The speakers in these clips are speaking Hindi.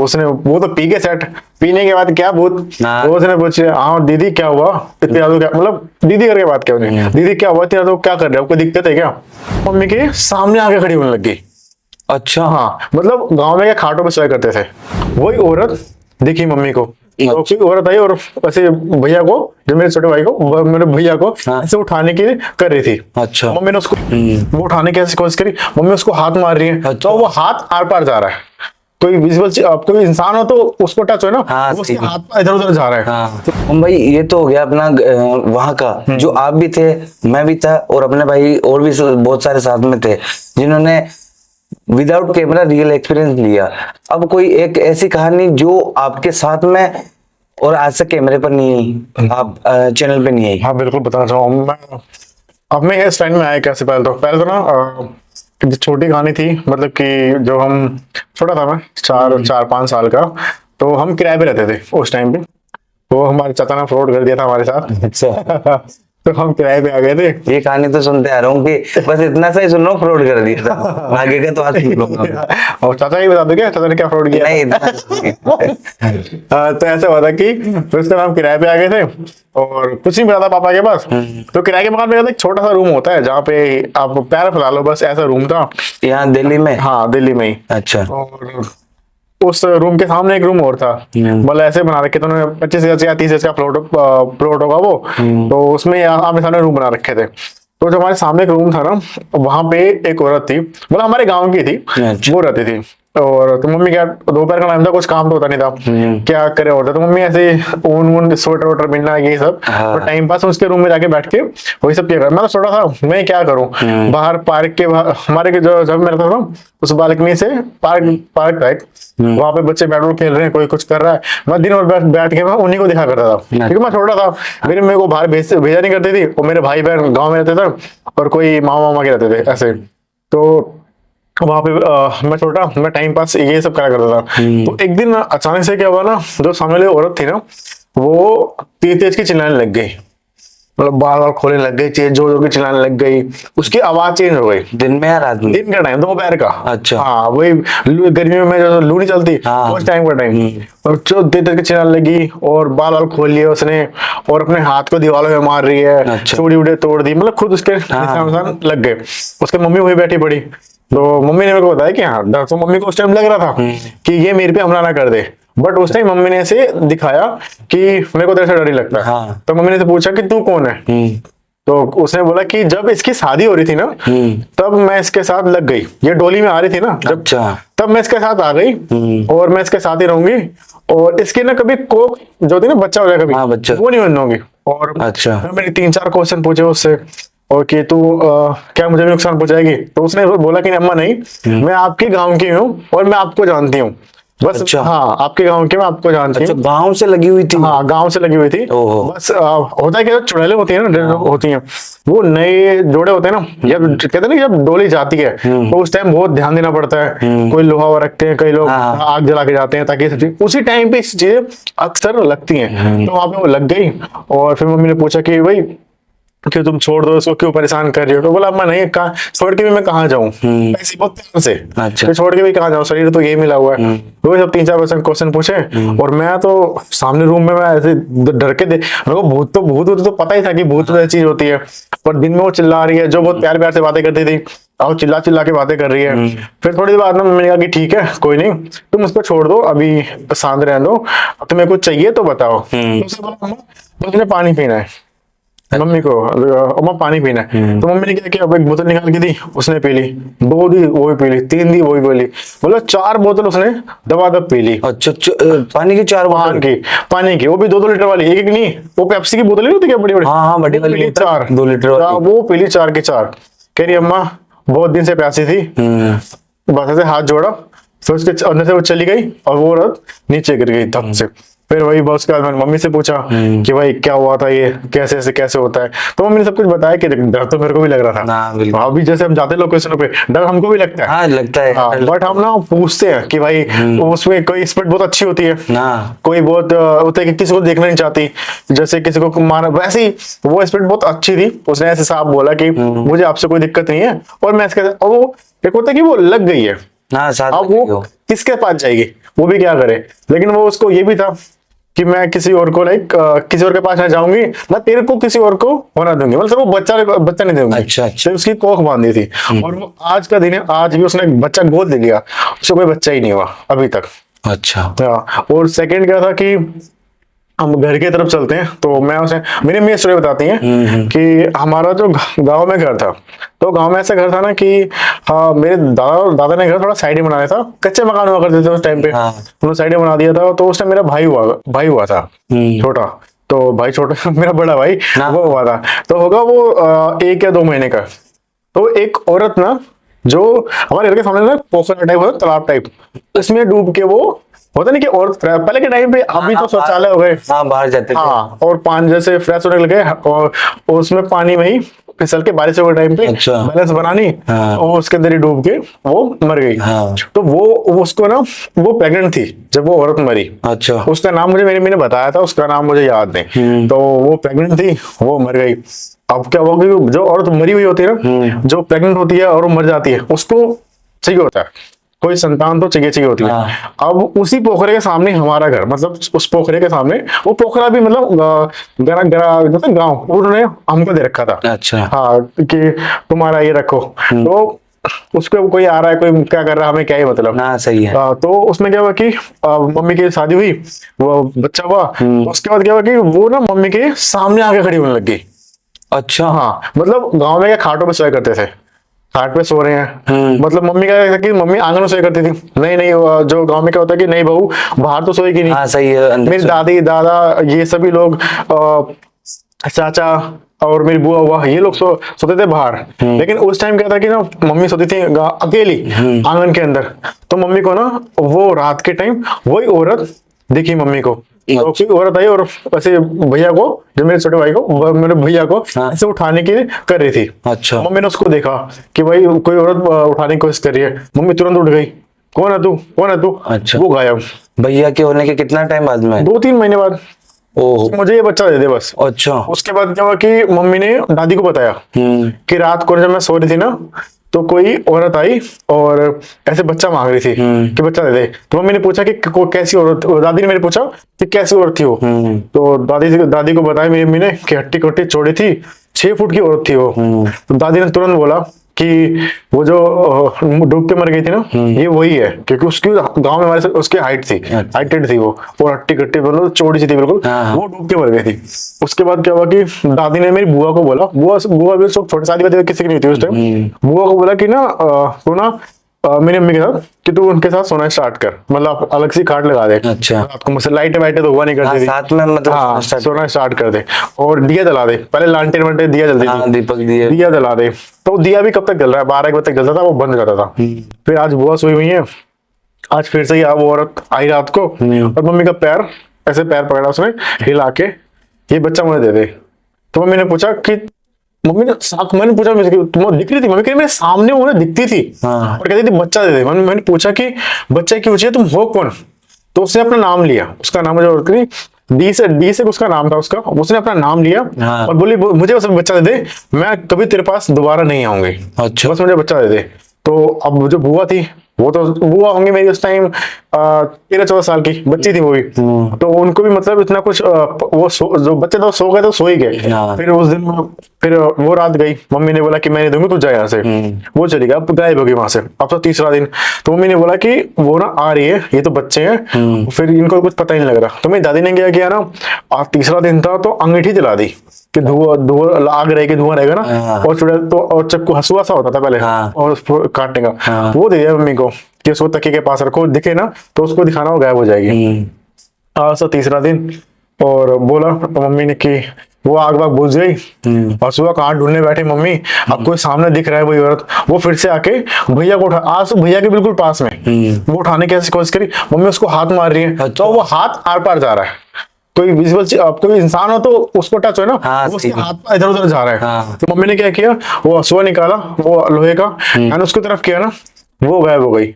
उसने वो तो पी के सेट, पीने के बाद क्या भूत, वो उसने पूछे हाँ दीदी क्या हुआ इतनी ज्यादा, क्या मतलब दीदी करके बात क्या उन्हें, दीदी क्या हुआ इतनी ज्यादा, क्या कर रहे हो, कोई दिक्कत है क्या? मम्मी के सामने आके खड़ी होने लग गई। अच्छा। हाँ मतलब गांव में क्या खाटों पे सोया करते थे, वही औरत दिखी मम्मी को, तो कोई औरत आई और ऐसे भैया को, जो मेरे छोटे भाई को, मेरे भैया को ऐसे उठाने की कर रही थी। अच्छा। मम्मी ने उसको वो उठाने की ऐसी कोशिश करी, मम्मी उसको हाथ मार रही है, तो वो हाथ आर पार जा रहा है, कोई विजिबल कोई इंसान हो तो उसको टच हो ना, वो उसके हाथ इधर उधर जा रहा है। हाँ। तो भाई ये तो हो गया अपना वहां का, जो आप भी थे, मैं भी था, और अपने भाई और भी बहुत सारे साथ में थे जिन्होंने विदाउट कैमरा रियल एक्सपीरियंस लिया। अब कोई एक ऐसी कहानी जो आपके साथ में और आज तक कैमरे पर नहीं आई, आप चैनल पे नहीं आई। हाँ बिल्कुल बताना चाहूँ मैं। अब मैं इस लाइन में आया कैसे, पहले तो ना जो छोटी कहानी थी, मतलब कि जो हम छोटा था मैं, 4-5 साल का, तो हम किराए पे रहते थे उस टाइम पे, तो हमारे चाचा ने फ्रॉड कर दिया था हमारे साथ। अच्छा। तो हम किराए पे आ गए थे। ये कहानी तो सुनते आ रहा हूँ कि बस इतना सा ही सुन लो, फ्रॉड कर दिया था, आगे का तो आज सुन लूंगा। और चाचा ही बता दो क्या चाचा ने क्या फ्रॉड किया? नहीं इतना तो ऐसा हुआ था कि तो इसका नाम किराए पे आ गए थे और कुछ नहीं पता था पापा के पास। तो किराए के मकान में एक छोटा सा रूम होता है जहाँ पे आप पैर फैला लो, बस ऐसा रूम था। यहाँ दिल्ली में? हाँ दिल्ली में ही। अच्छा। और उस रूम के सामने एक रूम और था, मतलब ऐसे बना रखे थे उन्होंने, 25 या 30 का प्लॉट होगा वो। तो उसमें आमने सामने रूम बना रखे थे। तो जो हमारे सामने एक रूम था ना, वहां पे एक औरत थी, मतलब हमारे गांव की थी, वो रहती थी। और तो मम्मी क्या, दोपहर का टाइम था, कुछ काम तो होता नहीं था, क्या करे होता, तो मम्मी ऐसे ऊन स्वेटर वोटर बिनना ये सब, तो टाइम पास उसके रूम में जाके बैठ के वही सब किया कर। मैं तो छोटा था, मैं क्या करूं, बाहर पार्क के हमारे के जो जब मेरा था ना, उस बालकनी से पार्क था एक, वहां पे बच्चे बैट बॉल खेल रहे हैं, कोई कुछ कर रहा है, मैं दिन भर बैठ के मैं उन्हीं को दिखा करता था, क्योंकि मैं छोटा था। मेरे को बाहर भेजा नहीं करती थी, और मेरे भाई बहन गाँव में रहते थे और कोई मामा मामा के रहते थे ऐसे। तो वहां पे मैं छोटा, मैं टाइम पास ये सब करा करता था। तो एक दिन अचानक से क्या हुआ ना, जो सामने वाली औरत थी ना, वो तेज तेज की चिल्लाने लग गई, मतलब बाल बाल खोलने लग गई, जोर जोर की चिल्लाने लग गई, उसकी आवाज चेंज हो गई। दिन में या रात में? दिन का टाइम, दोपहर का। अच्छा। हाँ वही गर्मियों में जो लू नहीं चलती, उस टाइम का टाइम। और जो तेज तेज की चिल्लाने लगी और बाल बाल खोल लिए उसने, और अपने हाथ को दीवारों में मार रही है, चूड़ी उड़ी तोड़ दी, मतलब खुद उसके निशान लग गए। उसके मम्मी वही बैठी पड़ी, तो मम्मी ने मेरे को बताया कि हाँ डर, तो मम्मी को उस टाइम लग रहा था कि ये मेरे पे हमला ना कर दे, बट उस टाइम मम्मी ने ऐसे दिखाया कि मेरे को तेरे से डर ही लगता है। हाँ। तो मम्मी ने से पूछा कि तू कौन है, तो उसने बोला कि जब इसकी शादी हो रही थी ना, तब मैं इसके साथ लग गई, ये डोली में आ रही थी ना जब, तब मैं इसके साथ आ गई, और मैं इसके साथ ही रहूंगी, और इसके ना कभी कोक जो होती है ना, बच्चा हो जाएगा कभी, बच्चा वो नहीं बनूंगी। और अच्छा। मैंने 3-4 क्वेश्चन पूछे उससे, और कि तू क्या मुझे भी नुकसान पहुंचाएगी? तो उसने बोला कि अम्मा नहीं, मैं आपके गांव की हूँ और मैं आपको जानती हूँ, बस। अच्छा। हाँ आपके गांव के, मैं आपको जानती हूँ। अच्छा, गांव से लगी हुई थी? हाँ गांव से लगी हुई थी। बस होता है कि चुड़ैलें होती है ना, होती हैं, वो नए जोड़े होते हैं ना, जब कहते हैं ना जब डोली जाती है तो उस टाइम बहुत ध्यान देना पड़ता है, कोई लोहा वो रखते हैं, कई लोग आग जला के जाते हैं, ताकि उसी टाइम पे इस चीजें अक्सर लगती हैं। तो वहां पे वो लग गई, और फिर मम्मी ने पूछा कि भाई क्यों तुम छोड़ दो उसको, क्यों परेशान कर रही हो? तो बोला अम्मा नहीं, कहाँ छोड़ के भी मैं कहाँ जाऊँ, ऐसी बहुत प्यार से। अच्छा। तो छोड़ के भी कहाँ जाऊँ, शरीर तो यही मिला हुआ है। तो सब 3-4 क्वेश्चन पूछे, और मैं तो सामने रूम में मैं ऐसे डर के मेरे को भूत तो पता ही था कि भूत चीज होती है, पर दिन में वो चिल्ला रही है, जो बहुत प्यार प्यार से बातें करती थी, और चिल्ला चिल्ला के बातें कर रही है। फिर थोड़ी देर बाद में मैंने कहा कि ठीक है कोई नहीं, तुम उसको छोड़ दो, अभी शांत रहने दो, तुम्हें कुछ चाहिए तो बताओ। तो उसने बोला अम्मा मुझे पानी पीना है, मम्मी को अम्मा पानी पीना है। तो मम्मी ने क्या किया, अब एक बोतल निकाल के दी, उसने पी ली, 2 दी वो भी पी ली, 3 दी वो भी पी ली, मतलब 4 बोतल उसने दबादब पी ली। अच्छा, पानी की 4 बोतल? पानी की वो भी 2-2 लीटर वाली, एक नहीं, वो पेप्सी की बोतल नहीं होती क्या, बड़ी बड़ी? हाँ बड़ी वाली, 4 2 लीटर वाली, वो पी ली 4 की 4। कह रही अम्मा बहुत दिन से प्यासी थी, बस ऐसे हाथ जोड़ा, फिर उसके अंदर से वो चली गई, और वो औरत नीचे गिर गई धम से। फिर वही उसके बाद मैंने मम्मी से पूछा कि भाई क्या हुआ था, ये कैसे होता है? तो मम्मी ने सब कुछ बताया कि डर तो मेरे को भी लग रहा था, अभी जैसे हम जाते लोकेशन पे डर हमको भी लगता है। हाँ लगता है। हाँ, बट हम ना पूछते हैं कि भाई उसमें कोई स्पिरिट बहुत अच्छी होती है, कोई बहुत होता है कि किसी को देखना नहीं चाहती, जैसे किसी को माना, वैसे ही वो स्पिरिट बहुत अच्छी थी। उसने ऐसे साफ बोला कि मुझे आपसे कोई दिक्कत नहीं है, और मैं इसके, और वो एक होता है कि वो लग गई है, अब वो किसके पास जाएगी, वो भी क्या करे, लेकिन वो उसको ये भी था कि मैं किसी और को लाइक किसी और के पास ना जाऊंगी ना तेरे को किसी और को होना दूंगी, मतलब वो बच्चा नहीं दूंगी। अच्छा, अच्छा। तो उसकी कोख बांधी थी। और वो आज का दिन है, आज भी उसने एक बच्चा गोद ले लिया, उसको कोई बच्चा ही नहीं हुआ अभी तक। अच्छा। हाँ, और सेकंड क्या था कि हम घर की तरफ चलते हैं तो मैं उसे मेरी अम्मी स्टोरी बताती हैं कि हमारा जो गांव में घर था, तो गांव में ऐसा घर था ना कि हाँ मेरे दादा ने घर थोड़ा साइड में बनाया था, कच्चे मकान हुआ करते थे उस टाइम पे। हाँ। उन्होंने साइड में बना दिया था, तो उसने मेरा भाई हुआ था छोटा, तो भाई छोटा मेरा बड़ा भाई हाँ। वो हुआ था, तो होगा वो 1 या 2 महीने का। तो एक औरत ना जो हमारे घर के सामने ना पोखर टाइप होता, तालाब टाइप, उसमें डूब के वो होता नहीं कि और पहले के टाइम पे अभी तो शौचालय हो गए, हाँ, बाहर जाते थे। हाँ, और पानी जैसे फ्रेश होने लगे और उसमें पानी में ही फिसल के बारिश के टाइम पे अच्छा। बैलेंस बनानी, हाँ। और उसके अंदर ही डूब के वो मर गई। हाँ। तो वो उसको ना वो प्रेग्नेंट थी जब वो औरत मरी। अच्छा। उसका नाम मुझे मेरी मैंने बताया था, उसका नाम मुझे याद नहीं। तो वो प्रेग्नेंट थी, वो मर गई। अब क्या हुआ कि जो औरत मरी हुई होती है ना, जो प्रेग्नेंट होती है और वो मर जाती है, उसको चाहिए होता है कोई संतान, तो चाहिए होती है। हाँ। अब उसी पोखरे के सामने हमारा घर, मतलब उस पोखरे के सामने, वो पोखरा भी मतलब गरा गरा मतलब गाँव उन्होंने हमको दे रखा था। अच्छा। हाँ, कि तुम्हारा ये रखो। तो उसको कोई आ रहा है, कोई क्या कर रहा है, हमें क्या ही मतलब। ना, सही है। तो उसमें क्या हुआ कि मम्मी की शादी हुई, वो बच्चा हुआ, उसके बाद क्या हुआ कि वो ना मम्मी के सामने आके खड़ी होने लग गई। अच्छा। हाँ, मतलब गांव में क्या खाटों पे सोया करते थे, खाट पे सो रहे हैं, मतलब मम्मी का था कि मम्मी आंगन में सोया करती थी। नहीं नहीं, जो गांव में क्या होता है कि नहीं बहू बाहर तो सोएगी नहीं। हाँ, सही है, अंदर मेरी से। दादी दादा ये सभी लोग चाचा और मेरी बुआ हुआ, ये लोग सोते थे बाहर। लेकिन उस टाइम क्या था कि ना मम्मी सोती थी अकेली आंगन के अंदर। तो मम्मी को ना वो रात के टाइम वही औरत दिखी मम्मी को, तो कोई औरत आई और ऐसे भैया को, जो मेरे छोटे भाई को, मेरे भैया को हाँ। ऐसे उठाने की कर रही थी। अच्छा। मम्मी ने उसको देखा कि भाई कोई औरत उठाने की कोशिश कर रही है, मम्मी तुरंत उठ गई, कौन है तू, कौन है तू। अच्छा। वो गायब। भैया के होने के कितना टाइम बाद में? 2-3 महीने बाद, ओह। मुझे ये बच्चा दे दे बस। अच्छा। उसके बाद क्या हुआ कि मम्मी ने दादी को बताया कि रात को जब मैं सो रही थी ना, तो कोई औरत आई और ऐसे बच्चा मांग रही थी कि बच्चा दे दे। तो मम्मी ने पूछा कि कैसी औरत, दादी ने मेरे पूछा कि कैसी औरत थी वो। तो दादी को बताया मेरी मम्मी ने कि हट्टी कट्टी चौड़ी थी, 6 फुट की औरत थी वो। तो दादी ने तुरंत बोला कि वो जो डूब के मर गई थी ना, ये वही है, क्योंकि उसकी गांव में हमारे से उसकी हाइट थी, हाइटेड थी वो, और हट्टी कट्टी मतलब चौड़ी सी थी बिल्कुल। हाँ। वो डूब के मर गई थी। उसके बाद क्या हुआ कि दादी ने मेरी बुआ को बोला, बुआ भी सब छोटी, शादी वादी किसी की नहीं थी उस टाइम। बुआ को बोला कि ना तू ना मेरी अम्मी के साथ कि तू उनके साथ सोना स्टार्ट कर, मतलब अलग सी खाट लगा दे। अच्छा। रात को मुझसे लाइटें वाइटें तो हुआ नहीं करती हाँ, थी। साथ में मतलब हाँ, start- सोना स्टार्ट कर दे और दिया जला दे। पहले लालटेन वालटेन दिया जलती हाँ, थी, दीपक दिए। दिया जला दे। तो दिया भी कब तक जल रहा है, 12-1 बजे तक जलता था, वो बंद हो जाता था। फिर आज बुआ सोई हुई है, आज फिर से ही वो औरत आई रात को, और मम्मी का पैर ऐसे पैर पकड़ा उसने हिला के, ये बच्चा मुझे दे दे। तो मम्मी ने पूछा कि मैंने पूछा मुझे कि तुम दिख रही थी, मम्मी कह रही मेरे सामने वो दिखती थी। हाँ। और कहती थी बच्चा दे दे। मैंने पूछा कि बच्चा क्यों चाहिए, तुम हो कौन। तो उसने अपना नाम लिया, उसका नाम मुझे और डी से उसका नाम था उसका, उसने अपना नाम लिया। हाँ। और बोली मुझे बस बच्चा दे दे, मैं कभी तेरे पास दोबारा नहीं आऊंगी, अच्छा। बस मुझे बच्चा दे दे। तो अब जो बुआ थी, वो तो बुआ होंगी मेरी उस टाइम 13-14 साल की बच्ची थी वो भी। तो उनको भी मतलब इतना कुछ जो बच्चे तो सो गए तो सो ही गए। हाँ। फिर उस दिन फिर वो रात गई, मम्मी ने बोला कि मैं नहीं दूंगी, तू जा यहाँ से। वो चली गई, अब गायब हो गई वहां से। अब तो तीसरा दिन, तो मम्मी ने बोला कि वो ना आ रही है, ये तो बच्चे हैं, फिर इनको कुछ पता ही नहीं लग रहा। तो मेरी दादी ने क्या किया ना, आज तीसरा दिन था तो अंगीठी जला दी कि धुआं आग रहेगी, धुआं रहेगा ना। हाँ। और चुड़ैल तो, और चक्कू हंसुआ सा होता था पहले, हाँ। और उसको काटने का। हाँ। वो दे दिया मम्मी को कि उसको तकिए के पास रखो, दिखे ना तो उसको दिखाना, वो गायब हो जाएगी। आज तो तीसरा दिन, और बोला मम्मी ने कि वो आग वाग बुझ गई। और सुबह कहाँ ढूंढने बैठे मम्मी, अब कोई सामने दिख रहा है वही औरत। वो फिर से आके भैया को उठा, आज तो भैया के बिल्कुल पास में, वो उठाने की ऐसी कोशिश करी, मम्मी उसको हाथ मार रही है। तो वो हाथ आर पार जा रहा है, कोई विजुअल कोई इंसान हो तो उसको टच हो ना, हाँ, वो उसके सही। हाथ इधर उधर जा रहा है। हाँ। तो मम्मी ने क्या किया, वो हंसुआ निकाला वो लोहे का, मैंने उसकी तरफ किया ना, वो गायब हो गई।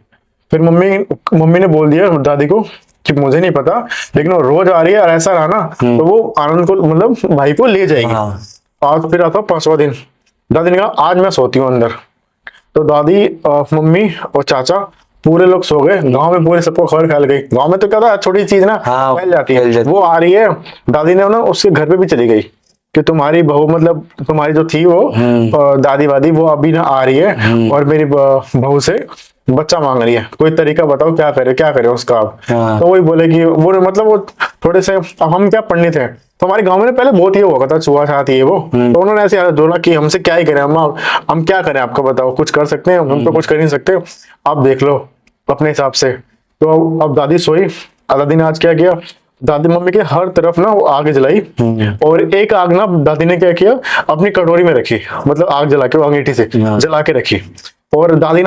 फिर मम्मी ने बोल दिया दादी को कि मुझे नहीं पता, लेकिन वो रोज आ रही है और ऐसा रहा ना तो वो आनंद को मतलब भाई को ले जाएगी। हाँ। आज फिर आता 5वां दिन, दादी ने कहा आज मैं सोती हूँ अंदर। तो दादी मम्मी और चाचा पूरे लोग सो गए, गांव में पूरे सबको खबर फैल गई। गांव में तो क्या था, छोटी चीज ना हाँ, फैल जाती फैल है। जाती वो आ रही है, दादी ने ना उसके घर पे भी चली गई कि तुम्हारी बहू, मतलब तुम्हारी जो थी वो दादी वादी, वो अभी ना आ रही है और मेरी बहू से बच्चा मांग रही है, कोई तरीका बताओ, क्या करे उसका आप। हाँ। तो वही बोले कि वो मतलब वो थोड़े से, अब हम क्या पंडित हैं, तो हमारे गांव में पहले बहुत ही हुआ था छुआ छात ये वो, तो उन्होंने ऐसे बोला कि हमसे क्या ही करें हम क्या करें, आपका बताओ, कुछ कर सकते हैं हम? तो कुछ कर नहीं सकते, आप देख लो अपने हिसाब से। तो अब दादी सोई, दादी ने आज क्या किया, दादी मम्मी के हर तरफ ना वो आग जलाई, और एक आग ना दादी ने क्या किया, अपनी कटोरी में रखी, मतलब आग जला के, वो अंगीठी से जला के रखी। और दादी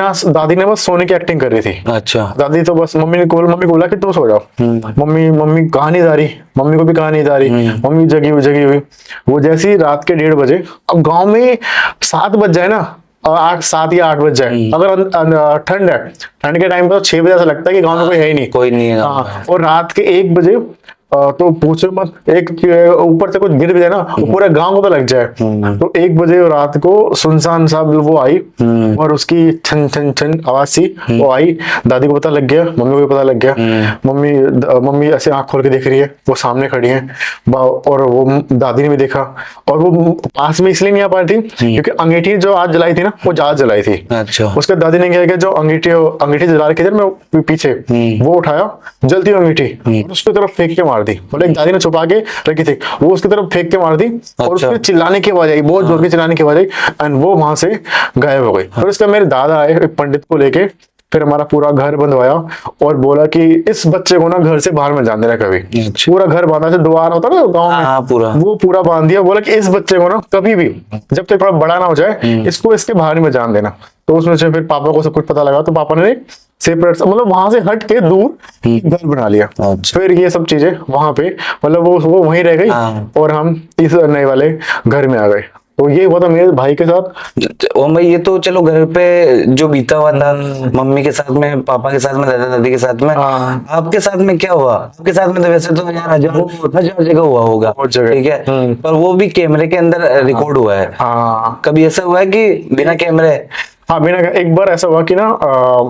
ने बस सोने की एक्टिंग कर रही थी। अच्छा। दादी तो बस मम्मी को बोला कि तू सो जाओ। मम्मी कहा नहीं जा रही, मम्मी को भी कहा नहीं जा रही, मम्मी जगी हुई। वो जैसे ही रात के 1:30 बजे, अब गांव में 7 बज जाए ना, 7 या 8 बज जाए, अगर ठंड है, ठंड के टाइम पर 6 बजे ऐसा लगता है कि गांव में कोई है ही नहीं, कोई नहीं है गाँव में। हाँ। और रात के 1 बजे तो पूछो मत, एक ऊपर से कुछ गिर भी जाए ना, वो पूरे गांव को तो लग जाए। तो 1 बजे रात को सुनसान सा वो आई, और उसकी छन छन छन आवाज सी वो आई। दादी को पता लग गया, मम्मी को भी पता लग गया। मम्मी ऐसे आंख खोल के देख रही है, वो सामने खड़ी है, और वो दादी ने भी देखा। और वो पास में इसलिए नहीं आ पा रही थी क्योंकि अंगीठी जो आज जलाई थी ना, वो ज्यादा जलाई थी। अच्छा। उसके दादी ने क्या किया, जो अंगीठी जला रखी थी मैं पीछे, वो उठाया जलती हुई अंगीठी, और उसकी तरफ फेंक के मार दी। बोले दादी ने छुपा के रखी थी, वो उसकी तरफ फेंक के मार दी, और उसके चिल्लाने की आवाज आई, बहुत जोर की चिल्लाने की आवाज आई, एंड वो वहां से गायब हो गई। फिर उसका मेरे दादा आए एक पंडित को लेके, फिर हमारा पूरा घर बंधवाया, और बोला कि इस बच्चे को ना घर से बाहर मत जाने देना कभी। पूरा घर बांधा, से द्वार होता ना गांव में, हाँ, पूरा वो पूरा बांध दिया। बोला कि इस बच्चे को ना कभी भी, जब तक थोड़ा बड़ा ना हो जाए, इसको इसके बाहर नहीं मत जाने देना। तो उसमें से फिर पापा को सब कुछ पता लगा, तो पापा ने सेपरेट, मतलब वहां से हट के दूर घर बना लिया। अच्छा। फिर ये सब चीजें वहां पे, मतलब वो वहीं रह गई, और हम इस नए वाले घर में आ गए। तो ये हुआ था मेरे भाई के साथ। ओ भाई, ये तो चलो घर पे जो बीता हुआ था, मम्मी के साथ में, पापा के साथ में, दादा दादी के साथ में। आपके साथ में क्या हुआ? आपके साथ में तो वैसे तो यार हजार जगह हुआ होगा, ठीक है, पर वो भी कैमरे के अंदर रिकॉर्ड हुआ है। हाँ, कभी ऐसा हुआ है कि बिना कैमरे? हाँ, बिना, एक बार ऐसा हुआ कि ना,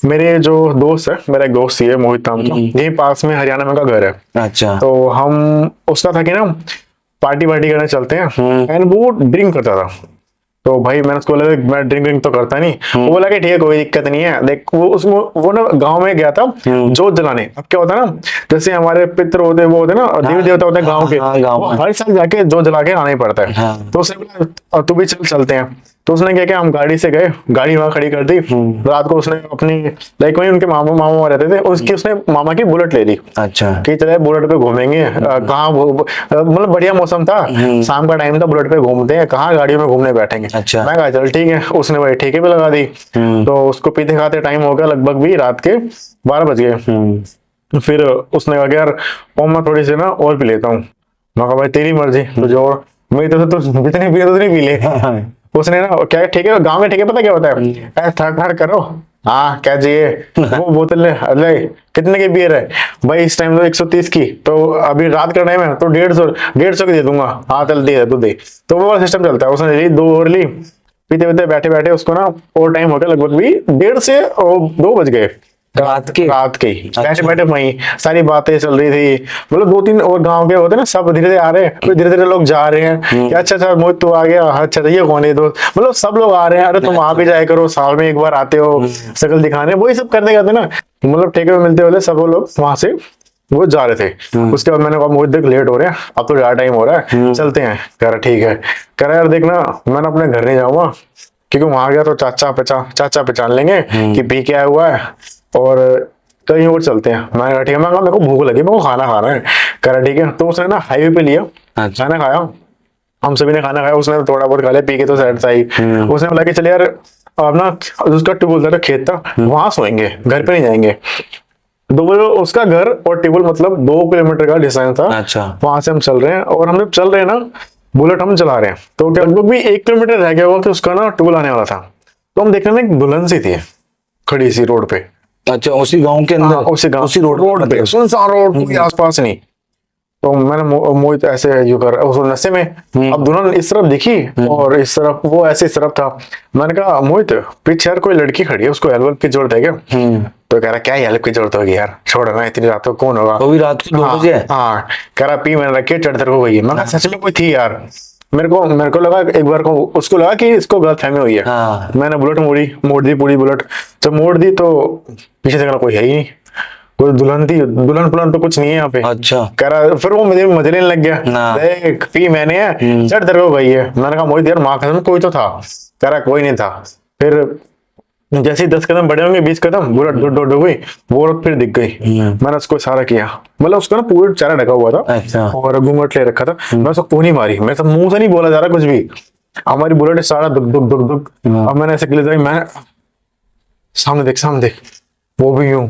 मेरे जो दोस्त है, मेरा एक दोस्त ही है मोहित नाम का, यही पास में हरियाणा में का घर है। अच्छा। तो हम, उसका था कि ना पार्टी करने चलते हैं, एंड वो ड्रिंक करता था। तो भाई मैंने उसको बोला मैं ड्रिंक तो करता नहीं। वो बोला कि ठीक है, कोई दिक्कत नहीं है। देख वो ना गांव में गया था जोत जलाने। अब क्या होता है ना, जैसे हमारे पितृ होते, वो होते ना, देवी देवता होते हैं गांव के, हर साल जाके जोत जला के आना ही पड़ता है। तो उसने बोला तू भी चलते हैं। तो उसने क्या किया, हम गाड़ी से गए, गाड़ी वहां खड़ी कर दी। रात को उसने अपनी, लाइक वही उनके मामा रहते थे, उसकी उसने मामा की बुलेट ले ली। अच्छा। कि चले बुलेट पे घूमेंगे, कहाँ मतलब बढ़िया मौसम था, शाम का टाइम था, बुलेट पे घूमते हैं, कहाँ गाड़ियों में घूमने बैठेंगे। अच्छा। मैं कहा चल ठीक है। उसने भाई ठेके पे लगा दी। तो उसको पीते खाते टाइम हो गया, लगभग भी रात के 12 बज गए। फिर उसने कहा यार और मैं थोड़ी सी ना और पी लेता हूँ। मैं कहा भाई तेरी मर्जी, तो जो मेरी तरफ तो जितनी पी उतनी पी ले। उसने ना क्या, ठेके, गांव में ठेके पता क्या होता है, ऐसे थड़ करो, हाँ क्या चाहिए, वो बोतल ले, अरे कितने की बियर है भाई, इस टाइम तो 130 की, तो अभी रात का टाइम है तो 150 की दे दूंगा, हाँ चल दे तू दे। तो वो वाला सिस्टम चलता है। उसने ली 2 और ली, पीते पीते बैठे बैठे उसको ना और टाइम हो गया, लगभग भी 1:30 से 2 बज गए रात के बैठे बैठे वहीं सारी बातें चल रही थी। मतलब 2-3 और गांव के होते ना, सब धीरे धीरे आ रहे हैं, धीरे धीरे लोग जा रहे हैं कि अच्छा मोहित तू आ गया, अच्छा ये कौन है दोस्त, मतलब सब लोग आ रहे हैं, अरे तुम आ भी जाया करो, साल में एक बार आते हो शक्ल दिखाने, वही सब करते करते ना, मतलब ठेके में मिलते वाले सब लोग वहां से वो जा रहे थे। उसके बाद मैंने कहा मोहित देख लेट हो रहे हैं, अब तो ज्यादा टाइम हो रहा है, चलते हैं। कह रहा ठीक है। कह रहा यार देखना मैं अपने घर नहीं जाऊंगा, क्योंकि वहां गया तो चाचा पहचान लेंगे कि पी के आया हुआ है, और कहीं और चलते हैं। मैंने कहा ठीक है। मैं कहा मेरे को भूख लगी, मेरे को खाना खाना है। कह रहा ठीक है। तो उसने ना हाईवे पे लिया, खाना खाया, हम सभी ने खाना खाया, उसने थोड़ा बहुत खा लिया, पी के तो साइड से आई। उसने बोला कि चल यार अब ना, उसका ट्यूबवेल था, खेत था, वहां सोएंगे, घर पे नहीं जाएंगे। तो वो उसका घर और टेबल मतलब 2 किलोमीटर का डिस्टेंस था। अच्छा। वहां से हम चल रहे हैं, और हम जब चल रहे हैं ना, बुलेट हम चला रहे हैं, तो लगभग भी 1 किलोमीटर रह गया होगा कि उसका ना टेबल आने वाला था। तो हम देख रहे हैं एक दुल्हन सी थी खड़ी सी रोड पे। अच्छा, उसी गांव के अंदर? उसी रोड पे, सुनसान रोड, कोई आसपास नहीं। तो मैंने मोहित ऐसे यू कर उस नशे में, अब दुल्हन इस तरफ दिखी और इस तरफ वो ऐसे इस तरफ था। मैंने कहा मोहित पीछे यार कोई लड़की खड़ी है, उसको हेल्प की जरूरत है क्या? तो कह रहा क्या हेल्प की जरूरत होगी यार, छोड़ ना, इतनी रात को कौन होगा? वो भी रात को 2 बजे? हाँ कह रहा पी मैंने रखी चढ़ तेरे को गई है। मैं कहा सच में कोई थी यार? मेरे को लगा एक बार को उसको लगा कि इसको गलतफहमी हुई है। हाँ। मैंने बुलेट मोड़ दी पूरी बुलेट। जब मोड़ दी तो पीछे देखा कोई है ही नहीं, कोई दुल्हन थी, दुल्हन तो कुछ नहीं है यहाँ पे। अच्छा। कह रहा फिर वो मुझे मजे लेने लग गया, हाँ। देख पी मैंने है चढ़ तेरे को गई है। मैंने कहा मोहित यार माँ कसम कोई तो था। कह रहा कोई नहीं था। फिर जैसे ही 10 कदम बढ़े होंगे, 20 कदम, बुलेट डुड हो गई, वो औरत फिर दिख गई। मैंने उसको इशारा किया, मतलब उसका ना पूरा चेहरा ढका हुआ था। अच्छा। और घूंघट ले रखा था। मैं उसको कोनी मारी, मेरे से मुंह से नहीं बोला जा रहा कुछ भी। हमारी बुलेट सारा दुक दुक दुक दुक। अब मैंने ऐसे गिले मैं सामने देख, वो भी यूं,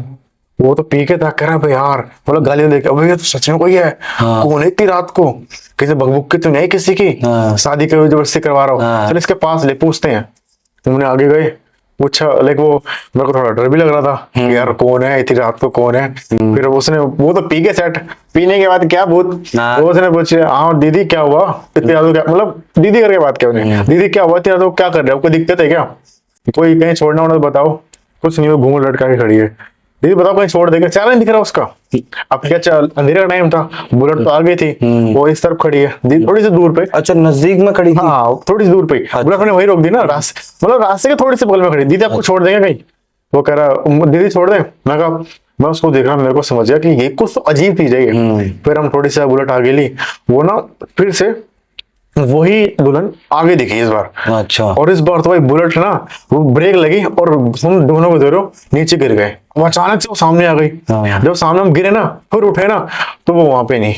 वो तो पी के था। कह रहा भाई यार, बोला गालियां देके, अबे ये तो सच में कोई है। कौन है इतनी रात को, किसी बकबुक की तो नहीं किसी की शादी की जबरदस्ती करवा रहा हूँ। चल इसके पास ले पूछते हैं। तुमने आगे गए, पूछा, लेकिन वो मेरे को थोड़ा डर भी लग रहा था कि यार कौन है इतनी रात को, कौन है। फिर उसने, वो तो पी के सेट, पीने के बाद क्या भूत, वो उसने पूछा हाँ दीदी क्या हुआ इतनी रात को, क्या मतलब दीदी करके बात किया उसने, दीदी क्या हुआ इतनी रात को, क्या कर रहे हो, कोई दिक्कत है क्या, कोई कहीं छोड़ना होना तो बताओ। कुछ नहीं, वो घूंघट लटका के खड़ी है। दीदी बताओ कहीं छोड़ देगा, चैनल नहीं दिख रहा उसका। अब क्या चल, अंधेरे का टाइम था, बुलेट तो आ गई थी, वो इस तरफ खड़ी है थोड़ी सी दूर पे। अच्छा, नजदीक में खड़ी थी? हाँ थोड़ी सी दूर पे। बुलेट मैंने वही रोक दी ना, रास्ते मतलब रास्ते के थोड़ी सी बगल में खड़ी। दीदी आपको छोड़ देंगे कहीं? वो कह रहा दीदी छोड़ दे। मैं कहा, मैं उसको देख रहा, मेरे को समझ गया कि ये कुछ तो अजीब चीज है ये। फिर हम थोड़ी सी बुलेट आगे ली, वो ना फिर से वही दुल्हन आगे दिखी इस बार। अच्छा। और इस बार तो भाई बुलेट ना, वो ब्रेक लगी और हम दोनों को दोनों नीचे गिर गए। वो अचानक से वो सामने आ गई। जब सामने हम गिरे ना, फिर उठे ना, तो वो वहां पे नहीं।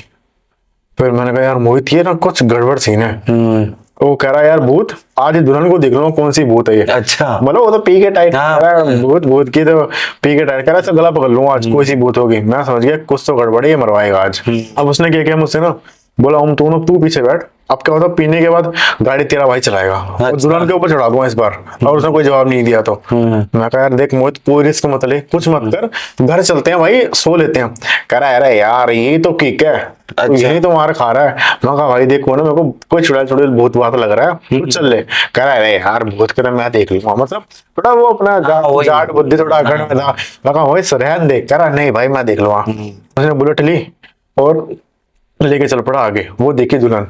फिर मैंने कहा यार मोहित ये ना कुछ गड़बड़ सीन है। वो कह रहा है यार भूत, आज इस दुल्हन को देख लो कौन सी भूत है ये। अच्छा। मतलब वो तो पी के टाइट, हाँ। भूत की तो पी के टाइट। कह रहा है गला पकड़ लूं आज, कोई सी भूत होगी। मैं समझ गया कुछ तो गड़बड़ है, ये मरवाएगा आज। अब उसने क्या किया मुझसे ना, बोला हम तू पीछे बैठ, अब क्या होता पीने के बाद गाड़ी तेरा भाई चलाएगा, और दुल्हन के ऊपर चढ़ा दूंगा इस बार। और उसने कोई जवाब नहीं दिया। तो मैं कहा यार देख मोहित, कोई रिस्क मत ले, कुछ मत कर, घर चलते हैं भाई, सो लेते हैं। कह रहा है अरे यार ये तो किक है, तो यही तो मार खा रहा है। मैं कहा भाई देखो ना, मेरे को कोई चुड़ैल बहुत बात लग रहा है, तू चल ले। कह रहा है अरे यार बहुत कर, मैं देख लूंगा, मतलब थोड़ा वो अपना जाट बुद्धि थोड़ा अकड़ में था। मैं कहा वही रहन दे। कह रहा नहीं भाई मैं देख लूंगा। उसने बुलेट ली और लेके चल पड़ा आगे। वो देखी दुल्हन,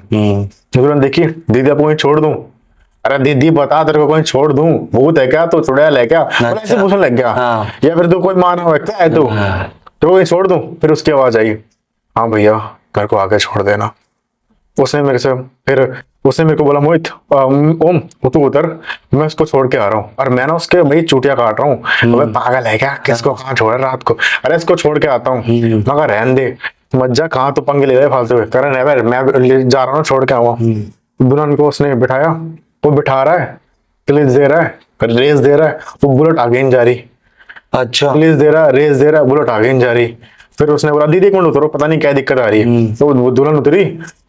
दुल्हन देखी, दीदी आपको कहीं छोड़ दूं? अरे दीदी बता तेरे को कहीं छोड़ दूं, भूत है क्या, तो चुड़ैल है क्या? मतलब ऐसे पूछने लग गया। या फिर तू कोई माना हुआ है तू, तो कहीं छोड़ दूं? फिर उसकी आवाज आई, हाँ भैया घर को आगे छोड़ देना। उसने मेरे से, फिर उसने मेरे को बोला मोहित ओम तू उतर, मैं उसको छोड़ के आ रहा हूँ। और मैं ना उसके भाई चूटिया काट रहा हूँ। पागल है क्या, किसको कहाँ छोड़ रात को? अरे इसको छोड़ के आता हूँ। मगर रहने दे, मज्जा कहाँ तो पंगे ले रहे फालतू में। कह रहे मैं जा रहा हूँ छोड़ के आऊँ। दुल्हन को उसने बिठाया, वो बिठा रहा है, क्लिच दे रहा है, रेस दे रहा है, वो बुलेट आगे नहीं जा रही। अच्छा। क्लिच दे रहा है, रेस दे रहा है, बुलेट आगे नहीं जा रही। फिर उसने बोला दीदी एक मिनट उतरो, पता नहीं क्या दिक्कत आ रही है। तो वो दुल्हन उतरी,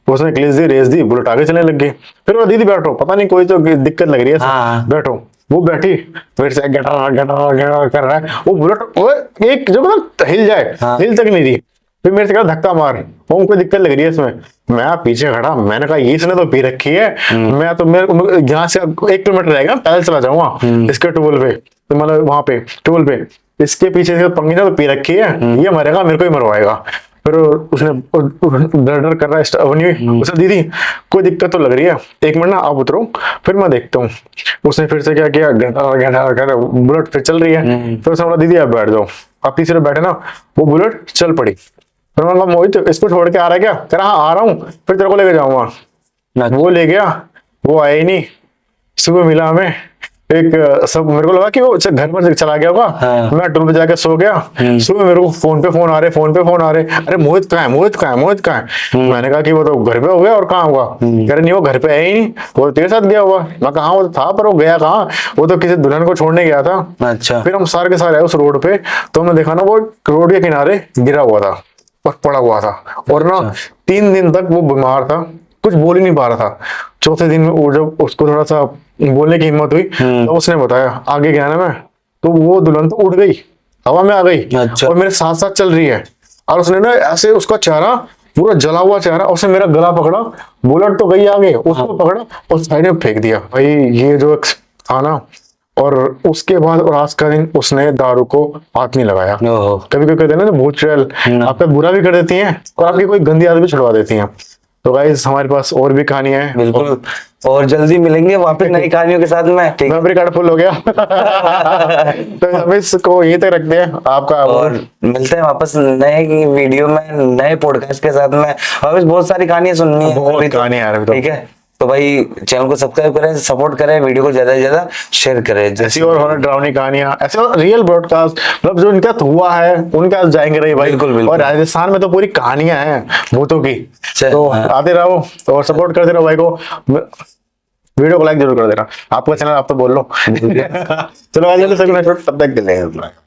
उसने क्लिच दी, रेस दी, बुलेट आगे चलने लग गई। फिर वो दीदी बैठो, पता नहीं कोई तो दिक्कत लग रही है, बैठो। वो बैठी, फिर से गटा कर रहा है। वो बुलेट एक जो मतलब हिल जाए, हिल तक नहीं रही। फिर मेरे से कहा धक्का मार, वो कोई दिक्कत लग रही है इसमें। मैं पीछे खड़ा, मैंने कहा ये इसने तो पी रखी है। मैं तो मेरे यहाँ से 1 किलोमीटर रहेगा, पैदल चला जाऊंगा इसके टूल पे, तो मतलब वहां पे टूल पे इसके पीछे से पंगी ना तो पी रखी है, ये मरेगा मेरे को ही मरवाएगा। फिर उसने डर कर रहा है। उसने दीदी कोई दिक्कत तो लग रही है, 1 मिनट ना आप उतरो, फिर मैं देखता हूँ। उसने फिर से क्या किया, बुलेट फिर चल रही है। फिर उसने बोला दीदी आप बैठ जाओ। आप तीसरे बैठे ना, वो बुलेट चल पड़ी। फिर मैंने कहा मोहित इसको छोड़ के आ रहा है क्या? कह रहा हाँ आ रहा हूँ, फिर तेरे को लेके जाऊंगा। वो ले गया, वो आया ही नहीं। सुबह मिला हमें एक, सब मेरे को लगा कि वो घर पर चला गया होगा। मैं टूल पे जाके सो गया। सुबह मेरे को फोन पे फोन आ रहे, अरे मोहित कहाँ है, मोहित कहाँ है? मैंने कहा कि वो तो घर पे हो गया, और कहाँ होगा? कह रहे नहीं वो घर पे है ही नहीं, वो तेरे साथ गया हुआ। मैं कहा वो तो था, पर वो गया कहाँ? वो तो किसी दुल्हन को छोड़ने गया था। अच्छा। फिर हम सारे के सारे आए उस रोड पे, तो हमने देखा ना वो रोड के किनारे गिरा हुआ था और पड़ा हुआ था। और ना 3 दिन तक वो बीमार था, कुछ बोल ही नहीं पा रहा था। चौथे दिन में जब उसको थोड़ा सा बोलने की हिम्मत हुई, तो उसने बताया आगे गया ना मैं, तो वो दुल्हन तो उड़ गई, हवा में आ गई। अच्छा। और मेरे साथ साथ चल रही है। और उसने ना ऐसे उसका चेहरा पूरा जला हुआ चेहरा, उसने मेरा गला पकड़ा, बुलेट तो गई आगे, उसको पकड़ा और साइड में फेंक दिया। भाई ये जो एक था ना, और उसके बाद और आज का दिन उसने दारू को हाथ नहीं लगाया। ओहो। कभी कभी कहते हैं ना भूत चुड़ैल आपका बुरा भी कर देती हैं और आपकी कोई गंदी आदत भी छुड़वा देती हैं। तो गाइस हमारे पास और भी कहानियां हैं, बिल्कुल, और जल्दी मिलेंगे वापस नई कहानियों के साथ में। ठीक, मेमोरी कार्ड फुल हो गया। तो हम इसको यहीं तक रखते हैं आपका। और मिलते हैं वापस नए वीडियो में, नए पॉडकास्ट के साथ में। वापस बहुत सारी कहानियां सुननी है, बहुत अभी तो। कहानियां हैं अभी तो। ठीक है, तो भाई चैनल को सब्सक्राइब करें, सपोर्ट करें, वीडियो को ज्यादा से ज्यादा शेयर करें। ऐसी और हॉरर डरावनी कहानियां, ऐसे और रियल ब्रॉडकास्ट, मतलब जो इनका हुआ है उनके पास जाएंगे रही भाई। बिल्कुल, बिल्कुल। और राजस्थान में तो पूरी कहानियां हैं भूतों की, चल, तो हाँ। आते रहो और सपोर्ट करते रहो भाई को। वीडियो को लाइक जरूर कर देना, आपका चैनल आप तो बोल लो। चलो आज तब तक के लिए